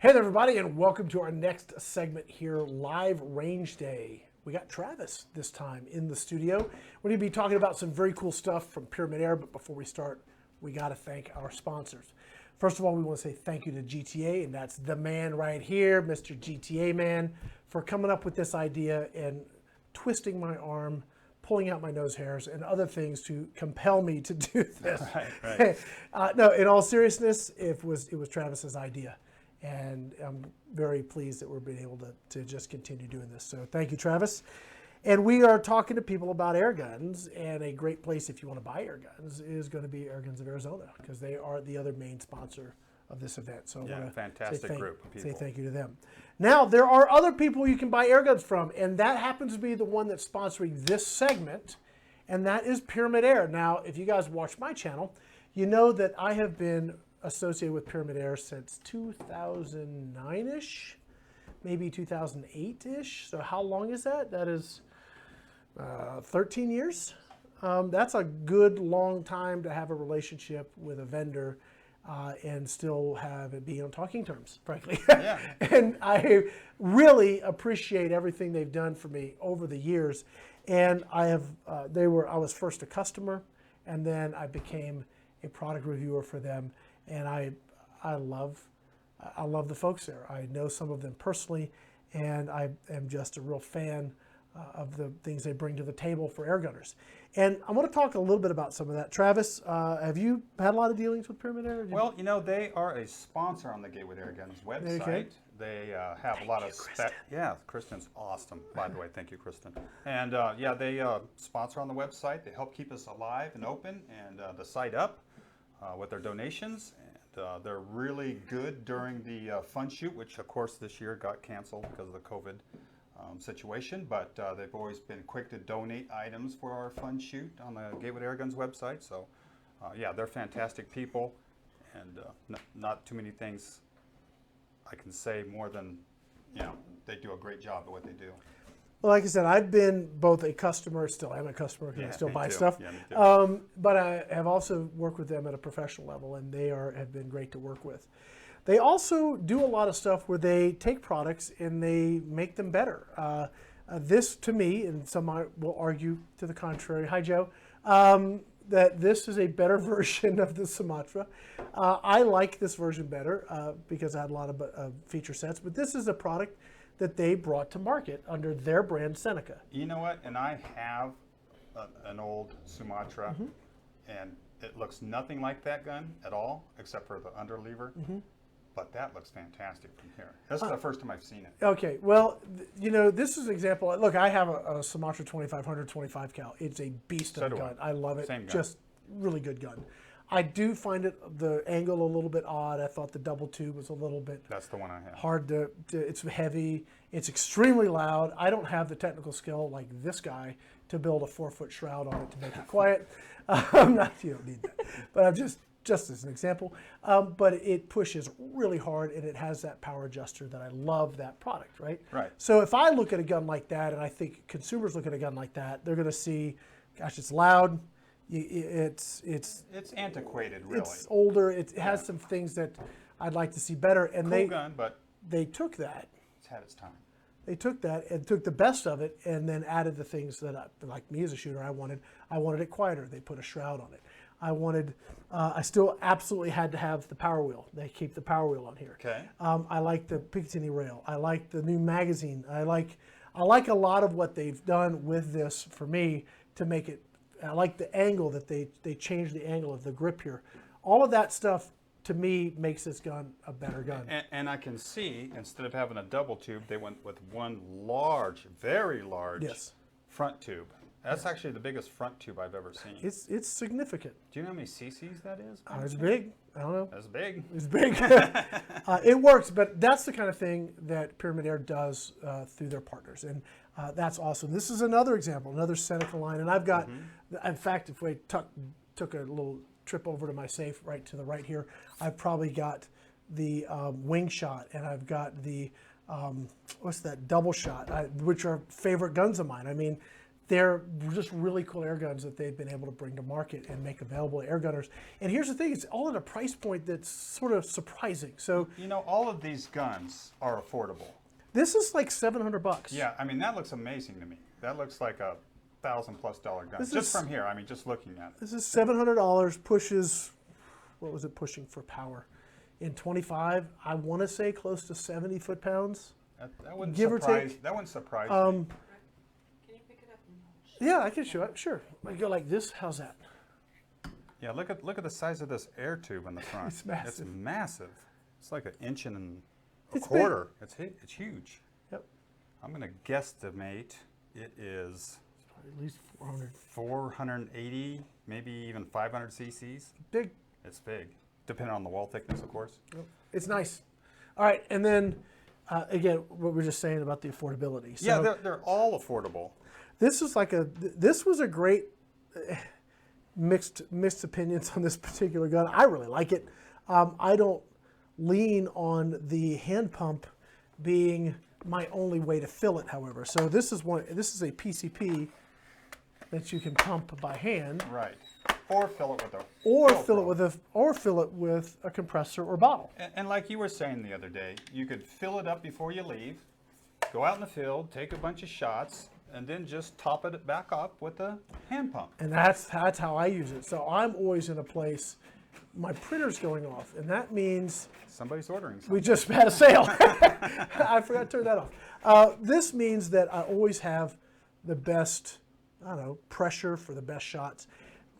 Hey there, everybody, and welcome to our next segment here, Live Range Day. We got Travis this time in the studio. We're going to be talking about some very cool stuff from PyramydAir, but before we start, we got to thank our sponsors. First of all, we want to say thank you to GTA, and that's the man right here, Mr. GTA Man, for coming up with this idea and twisting my arm, pulling out my nose hairs, and other things to compel me to do this. Right. No, in all seriousness, it was Travis's idea. And I'm very pleased that we're being able to just continue doing this. So thank you, Travis. And we are talking to people about air guns, and a great place if you want to buy air guns is going to be AirGuns of Arizona, because they are the other main sponsor of this event. So yeah, fantastic group of people. Say thank you to them. Now, there are other people you can buy air guns from, and that happens to be the one that's sponsoring this segment, and that is PyramydAir. Now, if you guys watch my channel, you know that I have been associated with PyramydAir since 2009-ish, maybe 2008-ish. So how long is that? That is 13 years. That's a good long time to have a relationship with a vendor and still have it be on talking terms, frankly. Yeah. And I really appreciate everything they've done for me over the years. And I was first a customer, and then I became a product reviewer for them. And I love the folks there. I know some of them personally, and I am just a real fan of the things they bring to the table for air gunners. And I want to talk a little bit about some of that. Travis, have you had a lot of dealings with PyramydAir? Well, you know, they are a sponsor on the Gateway to Airguns website. Okay. They have a lot of spec. Yeah, Kristen's awesome, by the way. Thank you, Kristen. And yeah, they sponsor on the website. They help keep us alive and open and the site up with their donations. And they're really good during the fun shoot, which of course this year got canceled because of the COVID situation, but they've always been quick to donate items for our fun shoot on the Gateway to Airguns website. So yeah, they're fantastic people, and not too many things I can say more than, you know, they do a great job at what they do. Well, like I said, I've been both a customer, still am a customer because I still buy stuff. Yeah, me too. But I have also worked with them at a professional level, and they have been great to work with. They also do a lot of stuff where they take products and they make them better. This, to me, and some will argue to the contrary, hi Joe, that this is a better version of the Sumatra. I like this version better because I had a lot of feature sets, but this is a product that they brought to market under their brand Seneca. You know what? And I have an old Sumatra, and it looks nothing like that gun at all, except for the underlever. But that looks fantastic from here. This is the first time I've seen it. Okay, well, you know, this is an example. Look, I have a Sumatra 2500 25 cal. It's a beast of a gun. I love it. Same gun. Just really good gun. I do find the angle a little bit odd. I thought the double tube was a little bit That's the one I have. hard to it's heavy. It's extremely loud. I don't have the technical skill like this guy to build a 4-foot shroud on it to make it quiet. You don't need that. But I'm just as an example. But it pushes really hard, and it has that power adjuster that I love that product, right? Right. So if I look at a gun like that, and I think consumers look at a gun like that, they're going to see, gosh, it's loud. It's antiquated, really. It's older. It has some things that I'd like to see better. And Cool gun, but they took that. it's had its time. They took that and took the best of it, and then added the things that, like me as a shooter, I wanted it quieter. They put a shroud on it. I still absolutely had to have the power wheel. They keep the power wheel on here. Okay. I like the Picatinny rail. I like the new magazine. I like a lot of what they've done with this for me to make it. I like the angle that they changed the angle of the grip here. All of that stuff to me makes this gun a better gun. And I can see, instead of having a double tube, they went with one large, very large front tube. That's actually the biggest front tube I've ever seen. It's significant. Do you know how many cc's that is? It's big. I don't know. That's big. It's big. It works, but that's the kind of thing that PyramydAir does through their partners, and that's awesome. This is another example, another Seneca line, and I've got, in fact, if we took a little trip over to my safe right to the right here, I've probably got the wing shot, and I've got the what's that, double shot, which are favorite guns of mine. I mean, they're just really cool air guns that they've been able to bring to market and make available to air gunners. And here's the thing, it's all at a price point that's sort of surprising. So You know, all of these guns are affordable. this is like $700. Yeah, I mean, that looks amazing to me. That looks like a $1,000+ gun. This Just is- from here, I mean, just looking at it. This is $700, pushes, what was it pushing for power? In 25, I want to say close to 70 foot-pounds. That wouldn't Give or surprise. take. That wouldn't surprise me. Can you pick it up? Yeah, I can show it, sure. I go like this, how's that? Yeah, look at the size of this air tube in the front. It's massive. It's massive. It's like an inch and a It's big. quarter. It's huge. Yep, I'm gonna guesstimate it is at least 400. 480, maybe even 500 cc's. Big. It's big, depending on the wall thickness, of course. It's nice. All right, and then again, what we're just saying about the affordability. So Yeah, they're all affordable. this is like this was a great mixed opinions on this particular gun. I really like it. I don't lean on the hand pump being my only way to fill it, however. So this is a PCP that you can pump by hand, Right. Or fill it with a or fill fill it with a compressor or bottle. And like you were saying the other day, you could fill it up before you leave, go out in the field, take a bunch of shots, and then just top it back up with a hand pump. And that's how I use it. So I'm always in a place, my printer's going off, and that means Somebody's ordering something. we just had a sale. I forgot to turn that off. This means that I always have the best, I don't know, pressure for the best shots.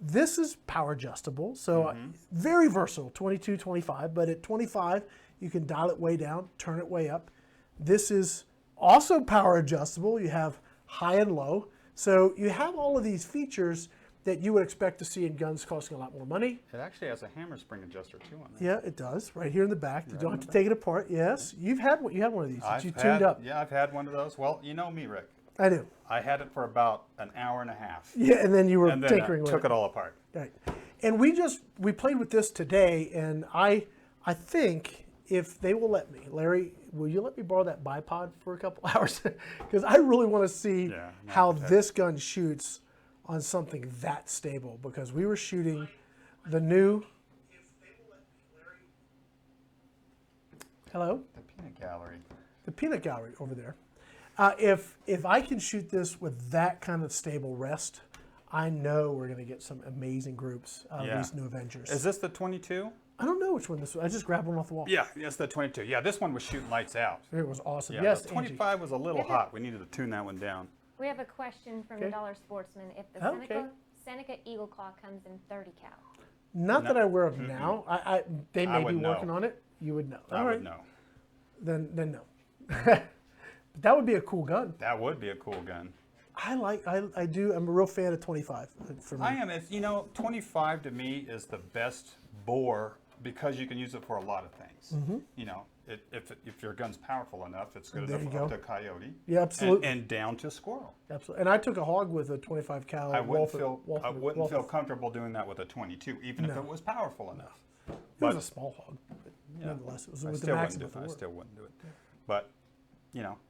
This is power adjustable, so very versatile, 22, 25, but at 25, you can dial it way down, turn it way up. This is also power adjustable. You have high and low. So you have all of these features that you would expect to see in guns costing a lot more money. It actually has a hammer spring adjuster too on there. Yeah, it does, right here in the back. You don't have to take it apart. Yes, you had one of these that you tuned had, up. Yeah, I've had one of those. Well, you know me, Rick. I do. I had it for about an hour and a half. Yeah, and then you were And then tinkering with took it all apart. Right. And we played with this today, and I think if they will let me, Larry, will you let me borrow that bipod for a couple hours? Because I really want to see Yeah, no, how that- this gun shoots on something that stable. Because we were shooting the new. Hello? The peanut gallery. The peanut gallery over there. If I can shoot this with that kind of stable rest, I know we're going to get some amazing groups out of Yeah. these new Avengers. Is this the 22? I don't know which one this was. I just grabbed one off the wall. Yeah, it's the 22. Yeah, this one was shooting lights out. It was awesome. Yeah, Yes, the Angie. 25 was a little hot. We needed to tune that one down. We have a question from Okay. the Dollar Sportsman. If the Okay. Seneca Eagle Claw comes in 30 cal. Not that I'm aware of now. They may be would know. working on it. You would know. I All would right. know. Then no. But that would be a cool gun. That would be a cool gun. I do. I'm a real fan of 25 for me. I am. It's, 25 to me is the best bore because you can use it for a lot of things. You know, if your gun's powerful enough, it's good There enough you up go. to coyote. Yeah, absolutely. And down to squirrel. Absolutely. And I took a hog with a 25 cal. I wouldn't Walther- feel comfortable doing that with a 22, even if it was powerful enough. It But was a small hog. But yeah, nonetheless, it was I with the still maximum. wouldn't do it. I still wouldn't do it. But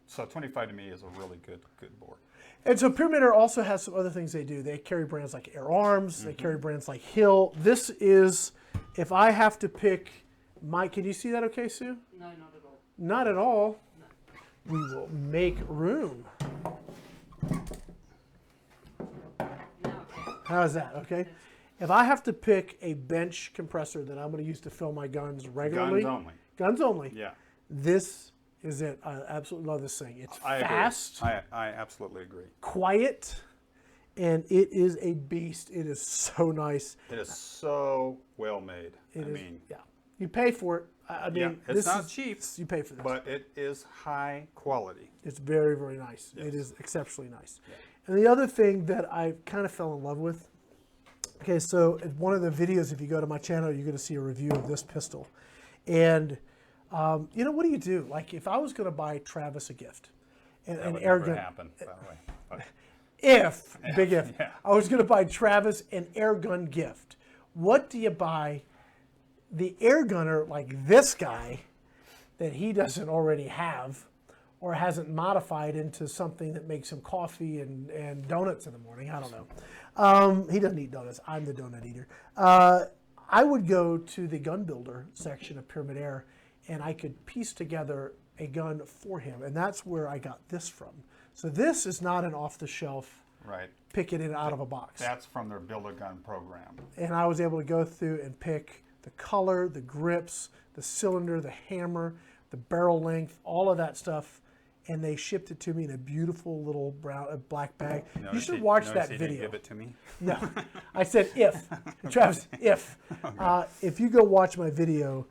so 25 to me is a really good bore. And so PyramydAir also has some other things they do. They carry brands like AirArms. They carry brands like Hill. This is, if I have to pick my, can you see that okay, Sue? No, not at all. Not at all. We will make room. No, okay. How's that, okay? If I have to pick a bench compressor that I'm going to use to fill my guns regularly. Guns only. Yeah. This is it. I absolutely love this thing. It's I agree. fast, I absolutely agree. quiet, and it is a beast. It is so nice. It is so well made. It I is, mean, yeah. You pay for it. I mean, it's this not is, cheap, You pay for this. but it is high quality. It's very, very nice. It is exceptionally nice. And the other thing that I kind of fell in love with, okay, so in one of the videos, if you go to my channel, you're going to see a review of this pistol. And, what do you do? Like, if I was going to buy Travis a gift, an That would air never gun, happen, by the way. But big if, yeah. I was going to buy Travis an air gun gift, what do you buy the air gunner like this guy that he doesn't already have, or hasn't modified into something that makes him coffee and donuts in the morning. I don't know. He doesn't eat donuts. I'm the donut eater. I would go to the gun builder section of PyramydAir, and I could piece together a gun for him, and that's where I got this from. So this is not an off-the-shelf, Right. pick it in out of a box. That's from their Build a Gun program. And I was able to go through and pick the color, the grips, the cylinder, the hammer, the barrel length, all of that stuff, and they shipped it to me in a beautiful little black bag. You should watch that He video. didn't give it to me. No, I said if. Travis, if. If you go watch my video,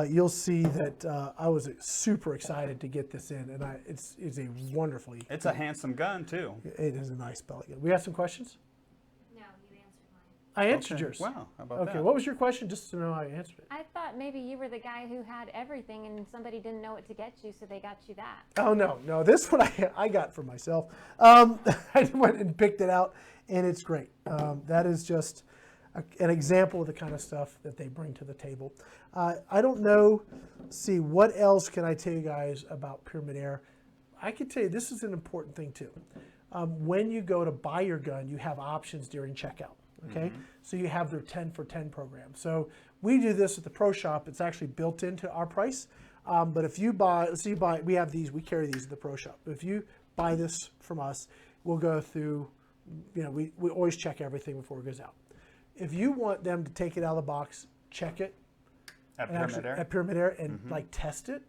you'll see that I was super excited to get this in, and it's a wonderfully. It's a handsome gun too. It is a nice pellet gun. We have some questions? No, you answered mine. I answered Okay. yours. Wow, how about Okay, that? what was your question? Just to know I answered it. I thought maybe you were the guy who had everything and somebody didn't know what to get you, so they got you that. Oh no, this one I got for myself. I went and picked it out, and it's great. That is just an example of the kind of stuff that they bring to the table. I don't know. See, what else can I tell you guys about PyramydAir? I can tell you this is an important thing too. When you go to buy your gun, you have options during checkout. Okay, so you have their 10 for 10 program. So we do this at the pro shop. It's actually built into our price. But if you buy, let's say you buy, we have these, we carry these at the pro shop. If you buy this from us, we'll go through, we always check everything before it goes out. If you want them to take it out of the box, check it At and actually- PyramydAir? at PyramydAir and like test it,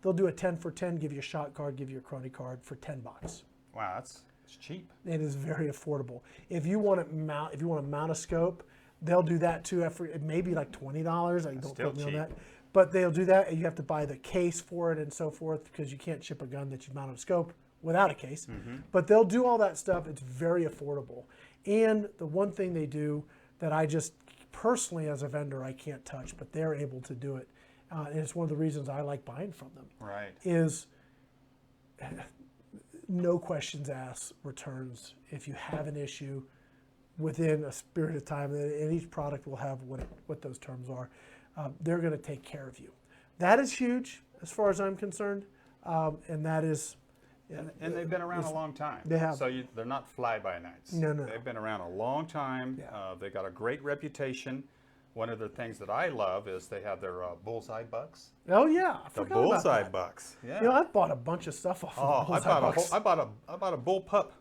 they'll do a 10 for 10, give you a shot card, give you a crony card for $10. Wow, it's cheap. It is very affordable. If you want to mount a scope, they'll do that too. It may be like $20. I don't still quote me on cheap. that, but they'll do that, and you have to buy the case for it and so forth because you can't ship a gun that you mount on a scope without a case. But they'll do all that stuff. It's very affordable. And the one thing they do that I just personally as a vendor I can't touch, but they're able to do it, and it's one of the reasons I like buying from them. Right. Is no questions asked returns if you have an issue within a period of time, and each product will have what those terms are. They're going to take care of you. That is huge as far as I'm concerned, and that is. And they've been around a long time. They have. So they're not fly-by-nights. No. They've been around a long time. Yeah. They got a great reputation. One of the things that I love is they have their bullseye bucks. Oh yeah, I The forgot bullseye about that. bucks. Yeah. I've bought a bunch of stuff off of Oh, I bullseye bought bucks. I bought a bull pup.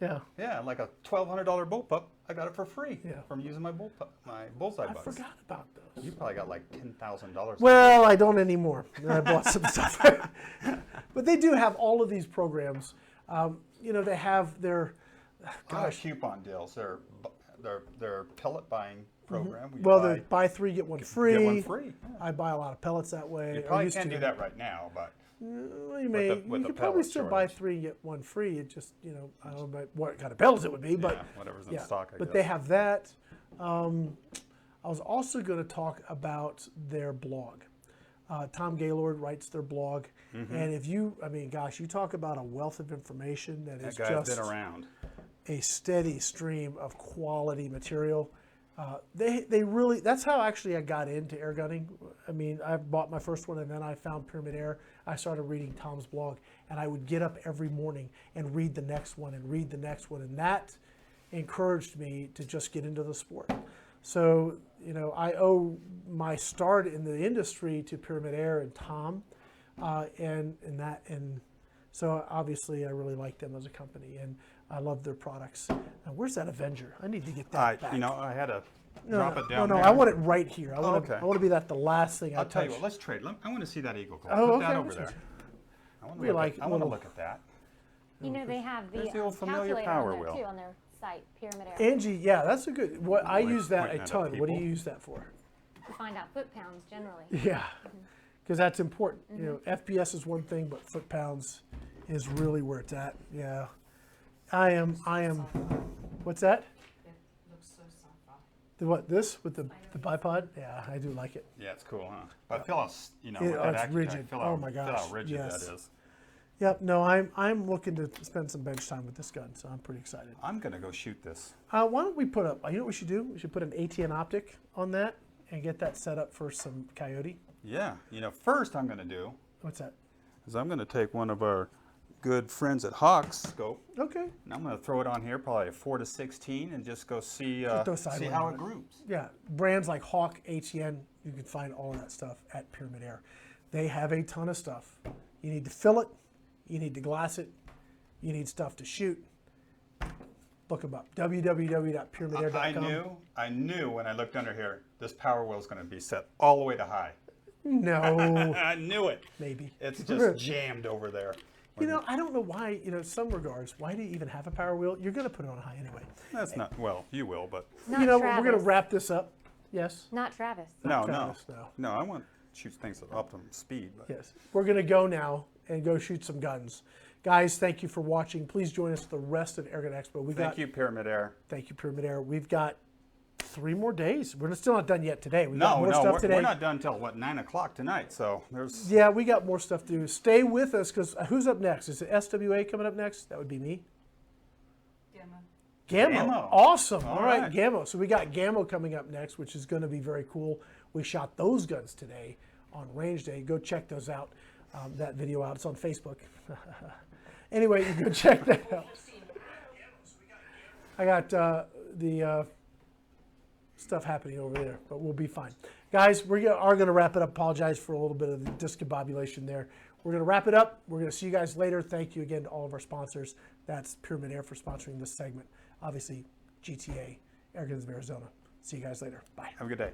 Yeah, Yeah, like a $1,200 bull pup. I got it for free Yeah. from using my bullseye I bucks. forgot about those. You probably got like $10,000. Well, I don't anymore. I bought some stuff. But they do have all of these programs. They have their, Gosh, coupon deals. They're pellet buying program. where you well, buy- the buy three, get one free. Get one free. Yeah. I buy a lot of pellets that way. You I probably used can't to. do that right now, but Well, you may. with You the could probably pellet still buy shortage. three and get one free. It just, I don't know what kind of pellets it would be, but yeah, whatever's in yeah. stock, I But guess. they have that. I was also going to talk about their blog. Tom Gaylord writes their blog, and if you, gosh, you talk about a wealth of information that is That guy's just been around. a steady stream of quality material. They really, that's how actually I got into air gunning. I bought my first one and then I found PyramydAir. I started reading Tom's blog, and I would get up every morning and read the next one and read the next one, and that encouraged me to just get into the sport. So, I owe my start in the industry to PyramydAir and Tom, and so obviously I really like them as a company, and I love their products. Now, where's that Avenger? I need to get that back. I had to drop it down No, there. I want it right here. I want okay. to be that the last thing I I'll tell you touch. what, let's trade. I want to see that Eagle Claw. Oh, Put okay, that over let's there. see. I want We to like look little- at that. They have There's the the old familiar calculator power on there wheel. too on their site, PyramydAir, Angie, yeah, that's a good. What I We're use that a pointing at ton. What do you people. use that for? to find out foot pounds generally. Yeah, because that's important. FPS is one thing, but foot pounds is really where it's at. Yeah, I am. What's that? It looks so soft. The what? This with the bipod? Yeah, I do like it. Yeah, it's cool, huh? But I feel how, with oh, that it's Accutech, rigid. feel Oh how, my feel gosh, how rigid yes. that is. Yep. No, I'm looking to spend some bench time with this gun, so I'm pretty excited. I'm going to go shoot this. Why don't we put up? You know what we should do? We should put an ATN optic on that and get that set up for some coyote. Yeah. First I'm going to do, What's that? is I'm going to take one of our good friends at Hawks scope, Okay. and I'm going to throw it on here, probably a 4 to 16, and just go see throw see sideways how on it it. groups. Yeah, brands like Hawk, HEN, you can find all of that stuff at PyramydAir. They have a ton of stuff. You need to fill it, you need to glass it, you need stuff to shoot. Look them up, www.pyramydair.com. I knew when I looked under here, this power wheel is going to be set all the way to high. No, I knew it. maybe. It's just jammed over there. You know, I don't know why, in some regards, why do you even have a power wheel? You're going to put it on high anyway. That's not, well, you will, but Not We're Travis. going to wrap this up. Yes? Not Travis. no, Travis, no. no, I want to shoot things at optimum speed. But Yes. We're going to go now and go shoot some guns. Guys, thank you for watching. Please join us for the rest of Airgun Expo. thank you, PyramydAir. Thank you, PyramydAir. We've got 3 more days. We're still not done yet today. We've got more stuff we're, today. we're not done till what, 9 o'clock tonight. So there's Yeah, we got more stuff to do. Stay with us because who's up next? Is it SWA coming up next? That would be me. Gamma. Gammo. Awesome. All All right, right. Gammo. So we got Gammo coming up next, which is going to be very cool. We shot those guns today on range day. Go check those out. That video out. It's on Facebook. Anyway, you go check that out. I got the stuff happening over there, but we'll be fine. Guys, we are going to wrap it up. Apologize for a little bit of the discombobulation there. We're going to wrap it up. We're going to see you guys later. Thank you again to all of our sponsors. That's PyramydAir for sponsoring this segment. Obviously, GTA, Airguns of Arizona. See you guys later. Bye. have a good day.